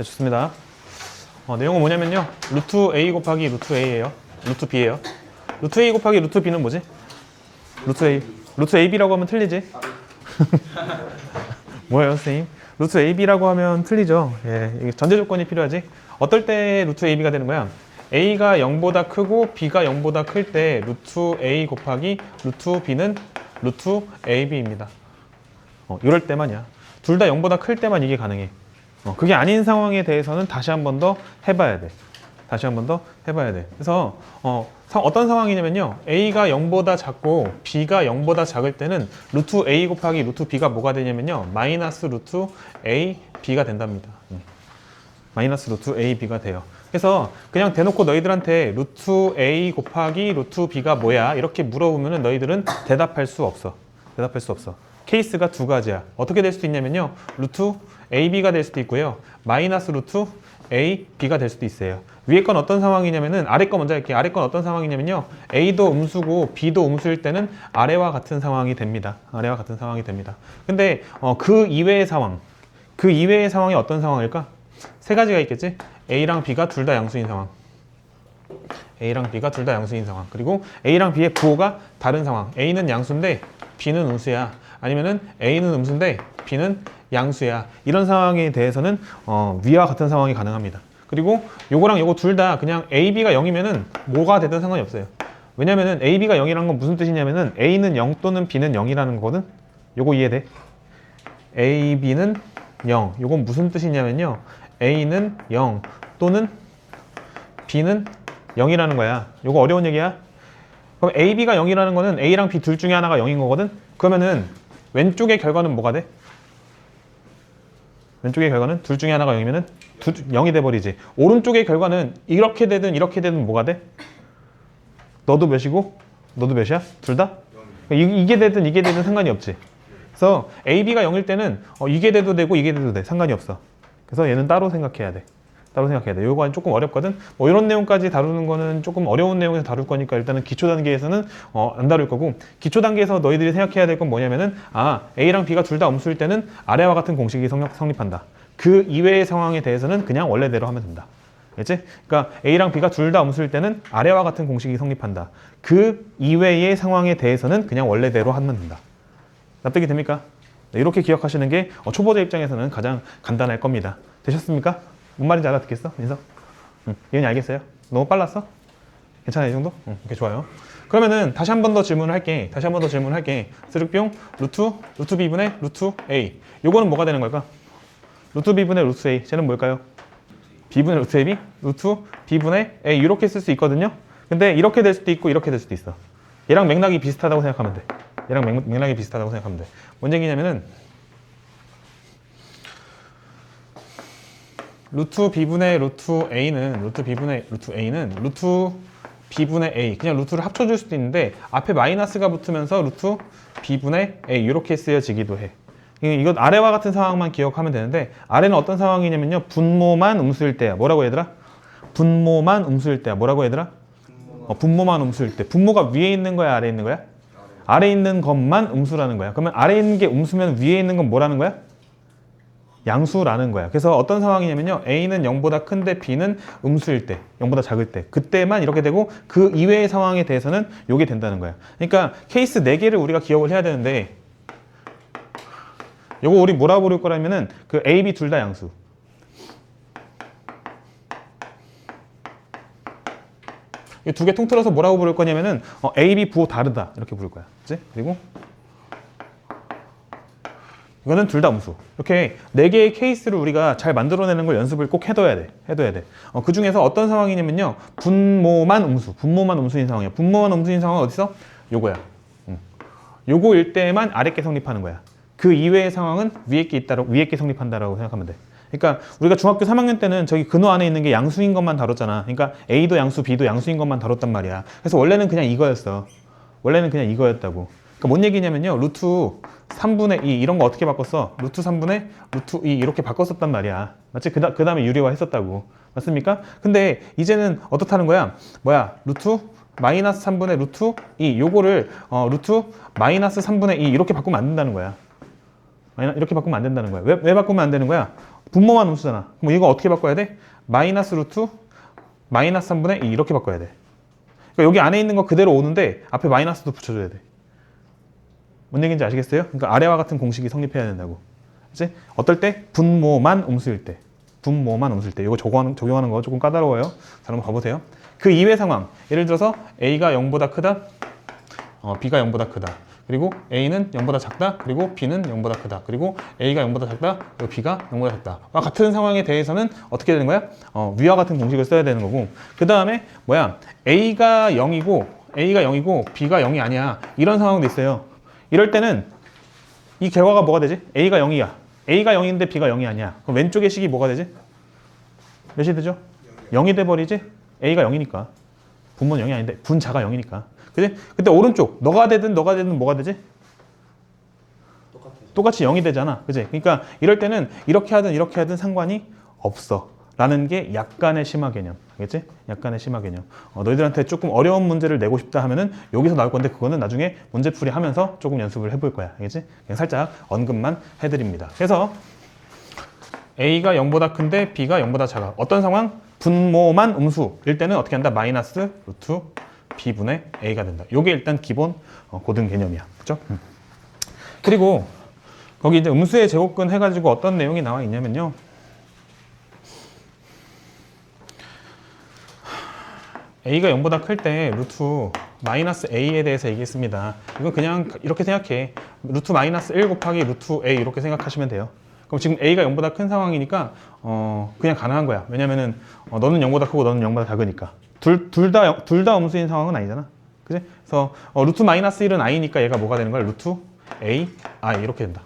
네, 좋습니다. 내용은 뭐냐면요. 루트 A 곱하기 루트 A예요. 루트 B예요. 루트 A 곱하기 루트 B는 뭐지? 루트 A. 루트 AB라고 하면 틀리지? 뭐예요, 선생님? 루트 AB라고 하면 틀리죠. 예, 이게 전제 조건이 필요하지. 어떨 때 루트 AB가 되는 거야? A가 0보다 크고 B가 0보다 클 때 루트 A 곱하기 루트 B는 루트 AB입니다. 이럴 때만이야. 둘 다 0보다 클 때만 이게 가능해. 그게 아닌 상황에 대해서는 다시 한 번 더 해봐야 돼. 다시 한 번 더 해봐야 돼. 그래서 어떤 상황이냐면요. A가 0보다 작고 B가 0보다 작을 때는 루트 A 곱하기 루트 B가 뭐가 되냐면요. 마이너스 루트 A, B가 된답니다. 마이너스 루트 A, B가 돼요. 그래서 그냥 대놓고 너희들한테 루트 A 곱하기 루트 B가 뭐야? 이렇게 물어보면 너희들은 대답할 수 없어. 대답할 수 없어. 케이스가 두 가지야. 어떻게 될 수도 있냐면요. 루트 AB가 될 수도 있고요. 마이너스 루트 A, B가 될 수도 있어요. 위에 건 어떤 상황이냐면은 아래 거 먼저 할게요. 아래 건 어떤 상황이냐면요. A도 음수고 B도 음수일 때는 아래와 같은 상황이 됩니다. 아래와 같은 상황이 됩니다. 근데 그 이외의 상황. 그 이외의 상황이 어떤 상황일까? 세 가지가 있겠지? A랑 B가 둘 다 양수인 상황. A랑 B가 둘 다 양수인 상황. 그리고 A랑 B의 부호가 다른 상황. A는 양수인데 B는 음수야. 아니면은 A는 음수인데 B는 양수야. 이런 상황에 대해서는 위와 같은 상황이 가능합니다. 그리고 요거랑 요거 둘 다 그냥 A, B가 0이면은 뭐가 되든 상관이 없어요. 왜냐면은 A, B가 0이라는 건 무슨 뜻이냐면은 A는 0 또는 B는 0이라는 거거든. 요거 이해돼? A, B는 0. 요건 무슨 뜻이냐면요. A는 0 또는 B는 0이라는 거야. 요거 어려운 얘기야. 그럼 A, B가 0이라는 거는 A랑 B 둘 중에 하나가 0인 거거든. 그러면은 왼쪽의 결과는 뭐가 돼? 왼쪽의 결과는 둘 중에 하나가 0이면은 0이 돼버리지. 오른쪽의 결과는 이렇게 되든 이렇게 되든 뭐가 돼? 너도 몇이고 너도 몇이야? 둘 다? 이게 되든 이게 되든 상관이 없지. 그래서 A, B가 0일 때는 이게 돼도 되고 이게 돼도 돼. 상관이 없어. 그래서 얘는 따로 생각해야 돼. 따로 생각해야 돼. 요거는 조금 어렵거든. 뭐 이런 내용까지 다루는 거는 조금 어려운 내용에서 다룰 거니까 일단은 기초 단계에서는 안 다룰 거고, 기초 단계에서 너희들이 생각해야 될 건 뭐냐면은 A랑 B가 둘 다 음수일 때는 아래와 같은 공식이 성립한다. 그 이외의 상황에 대해서는 그냥 원래대로 하면 된다. 알겠지? 그러니까 A랑 B가 둘 다 음수일 때는 아래와 같은 공식이 성립한다. 그 이외의 상황에 대해서는 그냥 원래대로 하면 된다. 납득이 됩니까? 네, 이렇게 기억하시는 게 초보자 입장에서는 가장 간단할 겁니다. 되셨습니까? 뭔 말인지 알아듣겠어? 민서? 이현이 알겠어요? 너무 빨랐어? 괜찮아, 이 정도? 오케이, 좋아요. 그러면은 다시 한 번 더 질문을 할게. 다시 한 번 더 질문을 할게. 스륵뿅 루트 B분의 루트 A. 요거는 뭐가 되는 걸까? 루트 B분의 루트 A. 쟤는 뭘까요? B분의 루트 AB? 루트 B분의 A. 이렇게 쓸 수 있거든요? 근데 이렇게 될 수도 있고 이렇게 될 수도 있어. 얘랑 맥락이 비슷하다고 생각하면 돼. 얘랑 맥락이 비슷하다고 생각하면 돼. 뭔 얘기냐면은 루트 B분의 루트 A는 루트 B분의 루트 A는 루트 B분의 A, 그냥 루트를 합쳐줄 수도 있는데 앞에 마이너스가 붙으면서 루트 B분의 A 이렇게 쓰여지기도 해. 이것 아래와 같은 상황만 기억하면 되는데, 아래는 어떤 상황이냐면요. 분모만 음수일 때야. 뭐라고 얘들아? 분모만 음수일 때야. 뭐라고 얘들아? 분모만 음수일 때. 분모가 위에 있는 거야, 아래에 있는 거야? 아래에 있는 것만 음수라는 거야. 그러면 아래에 있는 게 음수면 위에 있는 건 뭐라는 거야? 양수라는 거야. 그래서 어떤 상황이냐면요. A는 0보다 큰데 B는 음수일 때, 0보다 작을 때. 그때만 이렇게 되고 그 이외의 상황에 대해서는 이게 된다는 거야. 그러니까 케이스 4개를 우리가 기억을 해야 되는데, 요거 우리 뭐라 부를 거라면은 그 A, B 둘 다 양수. 이 두 개 통틀어서 뭐라고 부를 거냐면은 A, B 부호 다르다. 이렇게 부를 거야. 그치? 그리고 이거는 둘 다 음수. 이렇게 4개의 케이스를 우리가 잘 만들어내는 걸 연습을 꼭 해둬야 돼. 해둬야 돼. 그 중에서 어떤 상황이냐면요. 분모만 음수. 분모만 음수인 상황이야. 분모만 음수인 상황은 어디서? 요거야. 요거일 때만 아래 게 성립하는 거야. 그 이외의 상황은 위에 게 성립한다라고 생각하면 돼. 그러니까 우리가 중학교 3학년 때는 저기 근호 안에 있는 게 양수인 것만 다뤘잖아. 그러니까 A도 양수, B도 양수인 것만 다뤘단 말이야. 그래서 원래는 그냥 이거였어. 원래는 그냥 이거였다고. 그러니까 뭔 얘기냐면요. 루트 3분의 2 이런 거 어떻게 바꿨어? 루트 3분의 루트 2 이렇게 바꿨었단 말이야. 맞지? 그 다음에 유리화 했었다고. 맞습니까? 근데 이제는 어떻다는 거야? 루트 마이너스 3분의 루트 2 요거를 루트 마이너스 3분의 2 이렇게 바꾸면 안 된다는 거야. 이렇게 바꾸면 안 된다는 거야. 왜 바꾸면 안 되는 거야? 분모만 음수잖아. 그럼 이거 어떻게 바꿔야 돼? 마이너스 루트 마이너스 3분의 2 이렇게 바꿔야 돼. 그러니까 여기 안에 있는 거 그대로 오는데 앞에 마이너스도 붙여줘야 돼. 뭔 얘기인지 아시겠어요? 그러니까 아래와 같은 공식이 성립해야 된다고. 그치? 어떨 때? 분모만 음수일 때. 분모만 음수일 때. 이거 적용하는 거 조금 까다로워요. 자, 한번 봐보세요. 그 이외 상황. 예를 들어서 A가 0보다 크다. B가 0보다 크다. 그리고 A는 0보다 작다. 그리고 B는 0보다 크다. 그리고 A가 0보다 작다. 그리고 B가 0보다 작다. 와 같은 상황에 대해서는 어떻게 되는 거야? 위와 같은 공식을 써야 되는 거고. 그 다음에 뭐야? A가 0이고 B가 0이 아니야. 이런 상황도 있어요. 이럴 때는 이 결과가 뭐가 되지? A가 0이야. A가 0인데 B가 0이 아니야. 그럼 왼쪽의 식이 뭐가 되지? 몇이 되죠? 0이 돼버리지? A가 0이니까. 분모는 0이 아닌데 분자가 0이니까. 그지? 그때 오른쪽 너가 되든 뭐가 되지? 똑같이 0이 되잖아. 그지? 그러니까 이럴 때는 이렇게 하든 상관이 없어. 라는 게 약간의 심화 개념. 알겠지? 약간의 심화 개념. 너희들한테 조금 어려운 문제를 내고 싶다 하면은 여기서 나올 건데 그거는 나중에 문제풀이 하면서 조금 연습을 해볼 거야. 알겠지? 그냥 살짝 언급만 해드립니다. 그래서 A가 0보다 큰데 B가 0보다 작아. 어떤 상황? 분모만 음수일 때는 어떻게 한다? 마이너스 루트 B분의 A가 된다. 요게 일단 기본 고등 개념이야. 그죠? 그리고 거기 이제 음수의 제곱근 해가지고 어떤 내용이 나와 있냐면요. A가 0보다 클 때 루트 마이너스 A에 대해서 얘기했습니다. 이건 그냥 이렇게 생각해. 루트 마이너스 1 곱하기 루트 A 이렇게 생각하시면 돼요. 그럼 지금 A가 0보다 큰 상황이니까 그냥 가능한 거야. 왜냐면은 너는 0보다 크고 너는 0보다 작으니까. 둘 다 음수인 상황은 아니잖아. 그지? 그래서 루트 마이너스 1은 I니까 얘가 뭐가 되는 거야? 루트 A, I 이렇게 된다.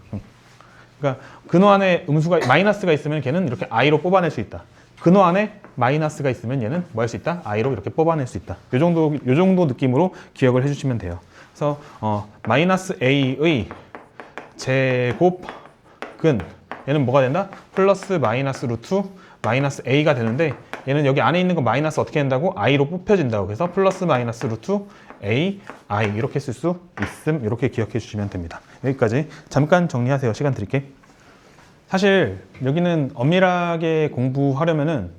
그러니까 근호 안에 음수가 마이너스가 있으면 걔는 이렇게 I로 뽑아낼 수 있다. 근호 안에 마이너스가 있으면 얘는 뭐 할 수 있다? I로 이렇게 뽑아낼 수 있다. 요 정도 느낌으로 기억을 해주시면 돼요. 그래서 마이너스 A의 제곱근 얘는 뭐가 된다? 플러스 마이너스 루트 마이너스 A가 되는데 얘는 여기 안에 있는 거 마이너스 어떻게 된다고? I로 뽑혀진다고. 그래서 플러스 마이너스 루트 A, I 이렇게 쓸 수 있음. 이렇게 기억해 주시면 됩니다. 여기까지 잠깐 정리하세요. 시간 드릴게. 사실 여기는 엄밀하게 공부하려면은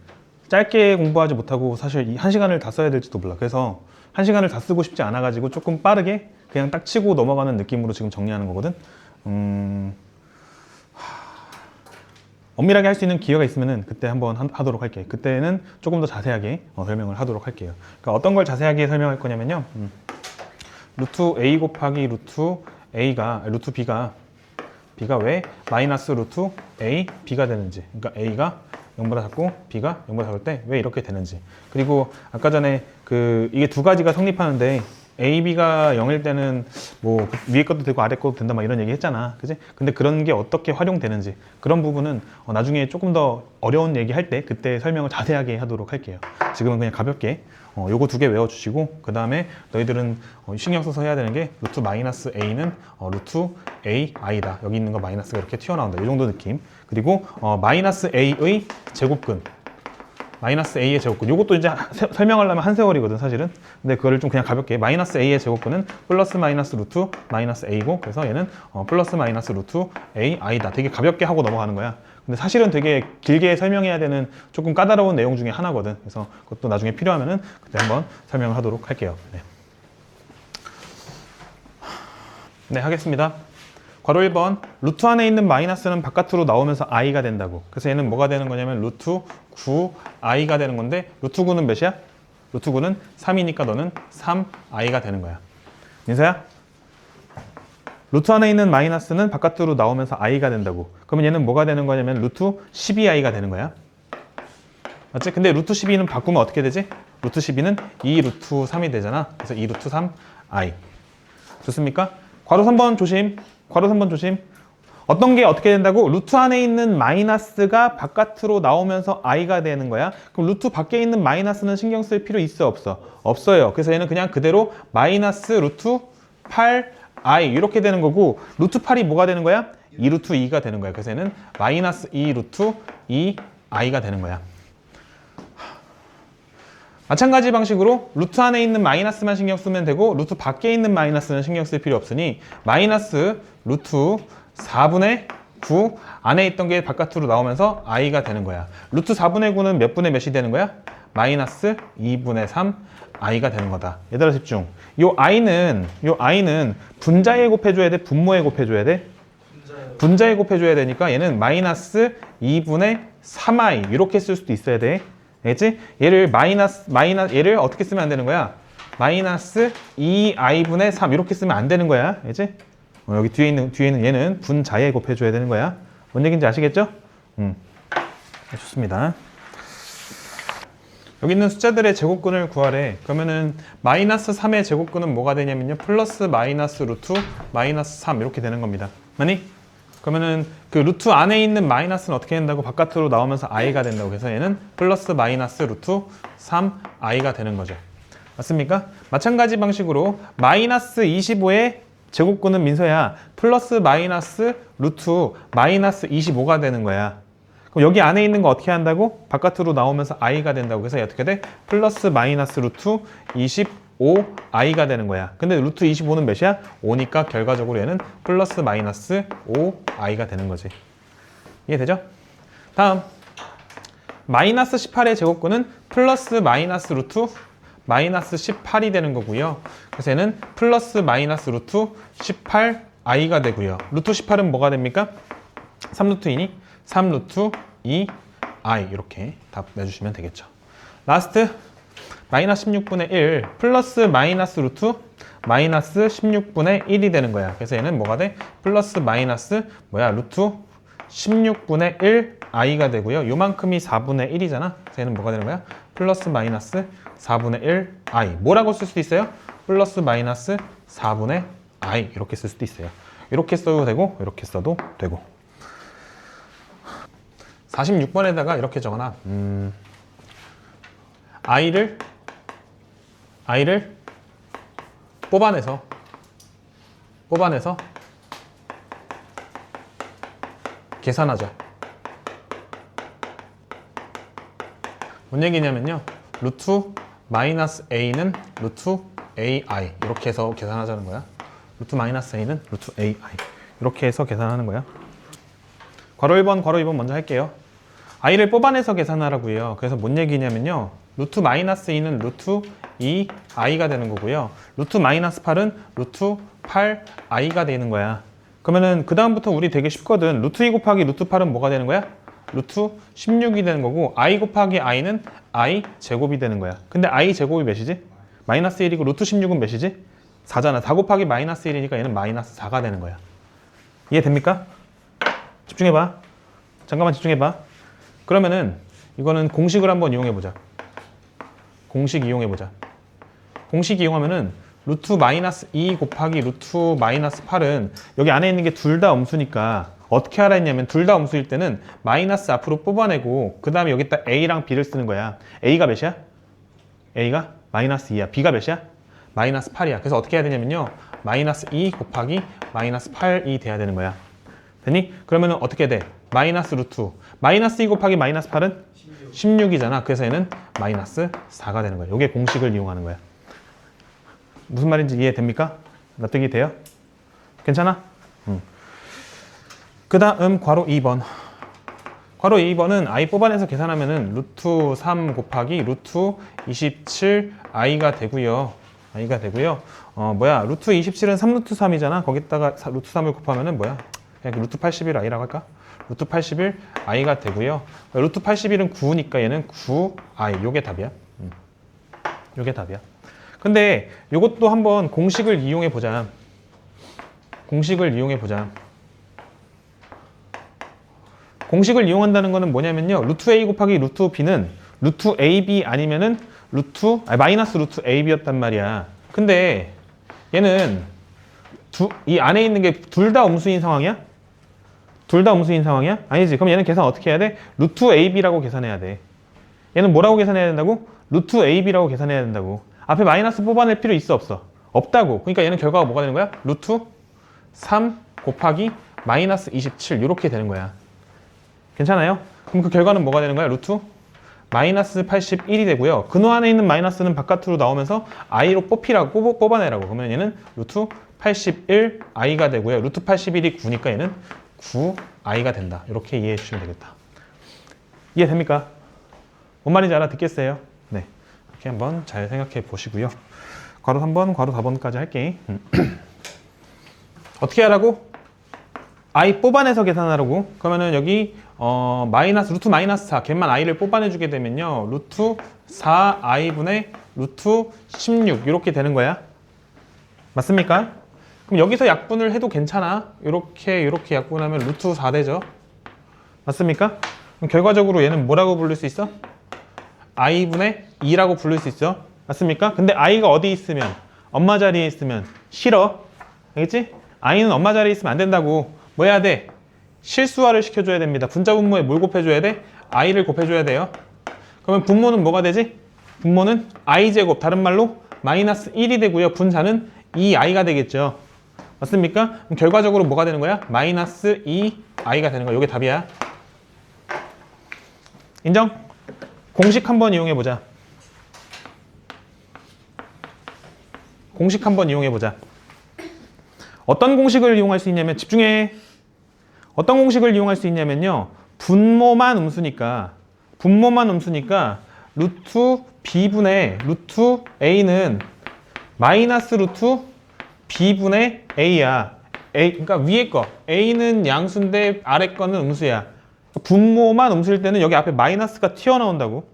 짧게 공부하지 못하고 사실 이 1시간을 다 써야 될지도 몰라. 그래서 1시간을 다 쓰고 싶지 않아 가지고 조금 빠르게 그냥 딱 치고 넘어가는 느낌으로 지금 정리하는 거거든. 엄밀하게 할 수 있는 기회가 있으면은 그때 한번 하도록 할게요. 그때는 조금 더 자세하게 설명을 하도록 할게요. 그러니까 어떤 걸 자세하게 설명할 거냐면요. 루트 A 곱하기 루트 B가 왜 마이너스 루트 A, B가 되는지. 그러니까 A가 0보다 작고 B가 0보다 작을 때 왜 이렇게 되는지. 그리고 아까 전에 이게 두 가지가 성립하는데 A, B가 0일 때는 뭐 위에 것도 되고 아래 것도 된다 막 이런 얘기 했잖아. 그지? 근데 그런 게 어떻게 활용되는지 그런 부분은 나중에 조금 더 어려운 얘기 할 때 그때 설명을 자세하게 하도록 할게요. 지금은 그냥 가볍게 요거 두 개 외워주시고 그 다음에 너희들은 신경 써서 해야 되는 게 루트 마이너스 A는 루트 A, I다. 여기 있는 거 마이너스가 이렇게 튀어나온다. 이 정도 느낌. 그리고 마이너스 A의 제곱근 마이너스 A의 제곱근. 이것도 이제 설명하려면 한 세월이거든 사실은. 근데 그거를 좀 그냥 가볍게 마이너스 A의 제곱근은 플러스 마이너스 루트 마이너스 A고 그래서 얘는 플러스 마이너스 루트 A, I다. 되게 가볍게 하고 넘어가는 거야. 근데 사실은 되게 길게 설명해야 되는 조금 까다로운 내용 중에 하나거든. 그래서 그것도 나중에 필요하면은 그때 한번 설명을 하도록 할게요. 네, 하겠습니다. 괄호 1번 루트 안에 있는 마이너스는 바깥으로 나오면서 i가 된다고. 그래서 얘는 뭐가 되는 거냐면 루트 9i가 되는 건데 루트 9는 몇이야? 루트 9는 3이니까 너는 3i가 되는 거야. 민서야? 루트 안에 있는 마이너스는 바깥으로 나오면서 i가 된다고. 그러면 얘는 뭐가 되는 거냐면 루트 12i가 되는 거야. 맞지? 근데 루트 12는 바꾸면 어떻게 되지? 루트 12는 2 루트 3이 되잖아. 그래서 2 루트 3i. 좋습니까? 괄호 3번 조심. 괄호 3번 조심. 어떤 게 어떻게 된다고? 루트 안에 있는 마이너스가 바깥으로 나오면서 i가 되는 거야. 그럼 루트 밖에 있는 마이너스는 신경 쓸 필요 있어 없어? 없어요. 그래서 얘는 그냥 그대로 마이너스 루트 8i 이렇게 되는 거고 루트 8이 뭐가 되는 거야? 2 루트 2가 되는 거야. 그래서 얘는 마이너스 2 루트 2i가 되는 거야. 마찬가지 방식으로 루트 안에 있는 마이너스만 신경 쓰면 되고 루트 밖에 있는 마이너스는 신경 쓸 필요 없으니 마이너스 루트 4분의 9 안에 있던 게 바깥으로 나오면서 i가 되는 거야. 루트 4분의 9는 몇 분의 몇이 되는 거야? 마이너스 2분의 3 i가 되는 거다. 얘들아 집중. 요 i는 분자에 곱해줘야 돼? 분모에 곱해줘야 돼? 분자에 곱해줘야 되니까 얘는 마이너스 2분의 3i 이렇게 쓸 수도 있어야 돼. 알겠지? 얘를 얘를 어떻게 쓰면 안 되는 거야? 마이너스 2i분의 3 이렇게 쓰면 안 되는 거야. 알겠지? 여기 뒤에 있는 얘는 분자에 곱해줘야 되는 거야. 뭔 얘기인지 아시겠죠? 좋습니다. 여기 있는 숫자들의 제곱근을 구하래. 그러면은 마이너스 3의 제곱근은 뭐가 되냐면요. 플러스 마이너스 루트 마이너스 3 이렇게 되는 겁니다. 맞니? 그러면은 그 루트 안에 있는 마이너스는 어떻게 된다고? 바깥으로 나오면서 i가 된다고. 그래서 얘는 플러스 마이너스 루트 3i가 되는 거죠. 맞습니까? 마찬가지 방식으로 마이너스 25의 제곱근은 민서야 플러스 마이너스 루트 마이너스 25가 되는 거야. 그럼 여기 안에 있는 거 어떻게 한다고? 바깥으로 나오면서 i가 된다고. 그래서 어떻게 돼? 플러스 마이너스 루트 25i가 되는 거야. 근데 루트 25는 몇이야? 5니까 결과적으로 얘는 플러스 마이너스 5i가 되는 거지. 이해되죠? 다음 마이너스 18의 제곱근은 플러스 마이너스 루트 마이너스 18이 되는 거고요. 그래서 얘는 플러스 마이너스 루트 18i가 되고요. 루트 18은 뭐가 됩니까? 3루트이니 3루트 2i 이렇게 답 내주시면 되겠죠. 라스트 마이너스 16분의 1 플러스 마이너스 루트 마이너스 16분의 1이 되는 거야. 그래서 얘는 뭐가 돼? 플러스 마이너스 루트 16분의 1i가 되고요. 요만큼이 4분의 1이잖아. 그래서 얘는 뭐가 되는 거야? 플러스 마이너스 4분의 1i. 뭐라고 쓸 수도 있어요? 플러스 마이너스 4분의 i 이렇게 쓸 수도 있어요. 이렇게 써도 되고 이렇게 써도 되고. 46번에다가 이렇게 적어놔. i를 뽑아내서 계산하자. 뭔 얘기냐면요. 루트 마이너스 a는 루트 ai 이렇게 해서 계산하자는 거야. 루트 마이너스 a는 루트 ai 이렇게 해서 계산하는 거야. 괄호 1번, 괄호 2번 먼저 할게요. i를 뽑아내서 계산하라고요. 그래서 뭔 얘기냐면요. 루트 마이너스 2는 루트 2i가 되는 거고요. 루트 마이너스 8은 루트 8i가 되는 거야. 그러면은 그 다음부터 우리 되게 쉽거든. 루트 2 곱하기 루트 8은 뭐가 되는 거야? 루트 16이 되는 거고 i 곱하기 i는 i 제곱이 되는 거야. 근데 i 제곱이 몇이지? 마이너스 1이고 루트 16은 몇이지? 4잖아. 4 곱하기 마이너스 1이니까 얘는 마이너스 4가 되는 거야. 이해됩니까? 집중해봐. 잠깐만 집중해봐. 그러면은 이거는 공식을 한번 이용해보자. 공식 이용해보자. 공식 이용하면은 루트 마이너스 2 곱하기 루트 마이너스 8은 여기 안에 있는 게 둘 다 음수니까 어떻게 하라 했냐면 둘 다 음수일 때는 마이너스 앞으로 뽑아내고 그 다음에 여기다 a랑 b를 쓰는 거야. a가 몇이야? a가 마이너스 2야. b가 몇이야? 마이너스 8이야. 그래서 어떻게 해야 되냐면요. 마이너스 2 곱하기 마이너스 8이 돼야 되는 거야. 됐니? 그러면 어떻게 돼? 마이너스 루트 마이너스 2 곱하기 마이너스 8은 16이잖아. 그래서 얘는 마이너스 4가 되는 거야. 이게 공식을 이용하는 거야. 무슨 말인지 이해됩니까? 납득이 돼요? 괜찮아? 그 다음 괄호 2번. 괄호 2번은 i 뽑아내서 계산하면은 루트 3 곱하기 루트 27i가 되고요. i가 되고요. 루트 27은 3루트 3이잖아. 거기다가 루트 3을 곱하면은 그냥 루트 81i라고 할까? 루트 81i가 되고요. 루트 81은 9니까 얘는 9i. 요게 답이야. 요게 답이야. 근데 요것도 한번 공식을 이용해 보자. 공식을 이용해 보자. 공식을 이용한다는 거는 뭐냐면요. 루트 a 곱하기 루트 b는 루트 ab 아니면은 마이너스 루트 ab였단 말이야. 근데 얘는 이 안에 있는 게 둘 다 음수인 상황이야? 둘 다 음수인 상황이야? 아니지. 그럼 얘는 계산 어떻게 해야 돼? 루트 ab라고 계산해야 돼. 얘는 뭐라고 계산해야 된다고? 루트 ab라고 계산해야 된다고. 앞에 마이너스 뽑아낼 필요 있어 없어? 없다고. 그러니까 얘는 결과가 뭐가 되는 거야? 루트 3 곱하기 마이너스 27 이렇게 되는 거야. 괜찮아요? 그럼 그 결과는 뭐가 되는 거야? 루트 마이너스 81이 되고요. 근호 안에 있는 마이너스는 바깥으로 나오면서 i로 뽑아내라고. 그러면 얘는 루트 81i가 되고요. 루트 81이 9니까 얘는 9i가 된다. 이렇게 이해해 주시면 되겠다. 이해됩니까? 뭔 말인지 알아듣겠어요? 네. 이렇게 한번 잘 생각해 보시고요. 괄호 3번, 괄호 4번까지 할게. 어떻게 하라고? i 뽑아내서 계산하라고? 그러면은 여기 루트 마이너스 4, 걔만 i를 뽑아내주게 되면요. 루트 4i분의 루트 16 이렇게 되는 거야. 맞습니까? 그럼 여기서 약분을 해도 괜찮아. 이렇게 약분하면 루트 4 되죠. 맞습니까? 그럼 결과적으로 얘는 뭐라고 부를 수 있어? i분의 2라고 부를 수 있어. 맞습니까? 근데 i가 어디 있으면, 엄마 자리에 있으면 싫어. 알겠지? i는 엄마 자리에 있으면 안 된다고. 뭐 해야 돼? 실수화를 시켜줘야 됩니다. 분자 분모에 뭘 곱해줘야 돼? i를 곱해줘야 돼요. 그러면 분모는 뭐가 되지? 분모는 i제곱, 다른 말로 마이너스 1이 되고요. 분자는 2i가 되겠죠. 맞습니까? 그럼 결과적으로 뭐가 되는 거야? 마이너스 2i가 되는 거야. 이게 답이야. 인정? 공식 한번 이용해보자. 공식 한번 이용해보자. 어떤 공식을 이용할 수 있냐면, 집중해. 어떤 공식을 이용할 수 있냐면요. 분모만 음수니까 루트 b분의 루트 a는 마이너스 루트 b분의 a야. 그러니까 위에 거 a는 양수인데 아래 거는 음수야. 분모만 음수일 때는 여기 앞에 마이너스가 튀어나온다고.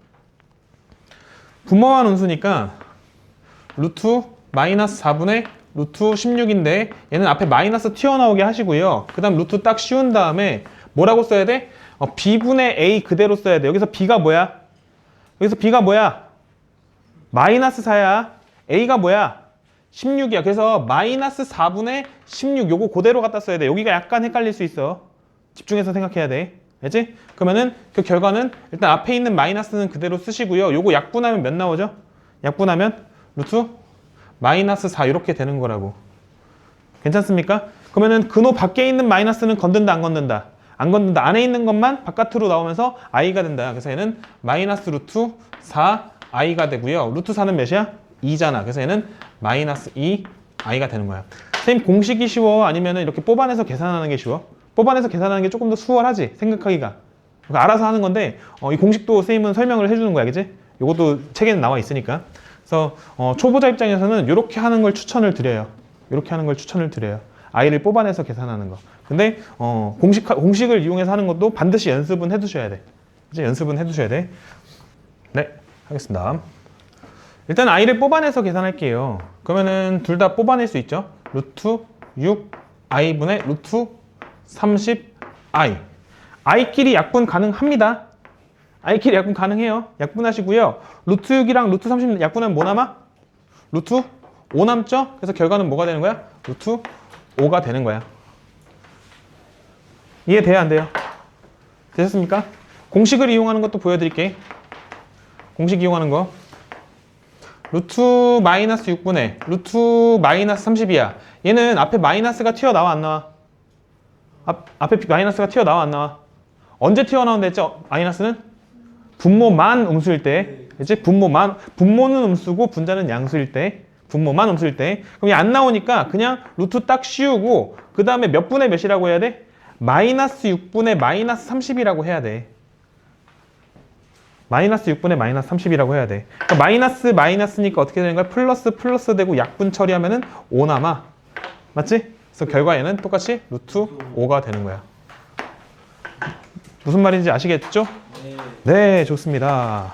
분모만 음수니까 루트 마이너스 4분의 루트 16인데 얘는 앞에 마이너스 튀어나오게 하시고요. 그 다음 루트 딱 씌운 다음에 뭐라고 써야 돼? b분의 a 그대로 써야 돼. 여기서 b가 뭐야? 마이너스 4야. a가 뭐야? 16이야. 그래서 마이너스 4분의 16 요거 그대로 갖다 써야 돼. 여기가 약간 헷갈릴 수 있어. 집중해서 생각해야 돼. 알지? 그러면은 그 결과는 일단 앞에 있는 마이너스는 그대로 쓰시고요. 요거 약분하면 몇 나오죠? 약분하면 루트 마이너스 4 이렇게 되는 거라고. 괜찮습니까? 그러면은 근호 밖에 있는 마이너스는 건든다 안 건든다? 안 건든다. 안에 있는 것만 바깥으로 나오면서 i가 된다. 그래서 얘는 마이너스 루트 4i가 되고요. 루트 4는 몇이야? 2잖아. 그래서 얘는 마이너스 2i가 되는 거야. 선생님 공식이 쉬워? 아니면 이렇게 뽑아내서 계산하는 게 쉬워? 뽑아내서 계산하는 게 조금 더 수월하지? 생각하기가. 그러니까 알아서 하는 건데 이 공식도 선생님은 설명을 해주는 거야. 그치? 이것도 책에는 나와 있으니까. 그래서 초보자 입장에서는 이렇게 하는 걸 추천을 드려요. 이렇게 하는 걸 추천을 드려요. i를 뽑아내서 계산하는 거. 근데 공식을 이용해서 하는 것도 반드시 연습은 해두셔야 돼. 이제 연습은 해두셔야 돼. 네, 하겠습니다. 일단 i를 뽑아내서 계산할게요. 그러면은 둘 다 뽑아낼 수 있죠. 루트 6i분의 루트 30i. i끼리 약분 가능합니다. i끼리 약분 가능해요. 약분하시고요. 루트 6이랑 루트 30 약분하면 뭐 남아? 루트 5 남죠? 그래서 결과는 뭐가 되는 거야? 루트 5가 되는 거야. 이해돼요? 안 돼요? 되셨습니까? 공식을 이용하는 것도 보여드릴게. 공식 이용하는 거. 루트 마이너스 6분의 루트 마이너스 30이야. 얘는 앞에 마이너스가 튀어나와 안 나와? 앞에 마이너스가 튀어나와 안 나와? 언제 튀어나온다 했죠? 마이너스는? 분모만 음수일 때. 그치? 분모는 음수고 분자는 양수일 때. 분모만 음수일 때. 그럼 얘 안 나오니까 그냥 루트 딱 씌우고 그 다음에 몇 분의 몇이라고 해야 돼? 마이너스 6분의 마이너스 30이라고 해야 돼. 마이너스 6분의 마이너스 30이라고 해야 돼. 그러니까 마이너스니까 어떻게 되는 거야? 플러스 되고 약분 처리하면은 5 남아. 맞지? 그래서 결과 얘는 똑같이 루트 5가 되는 거야. 무슨 말인지 아시겠죠? 네, 좋습니다.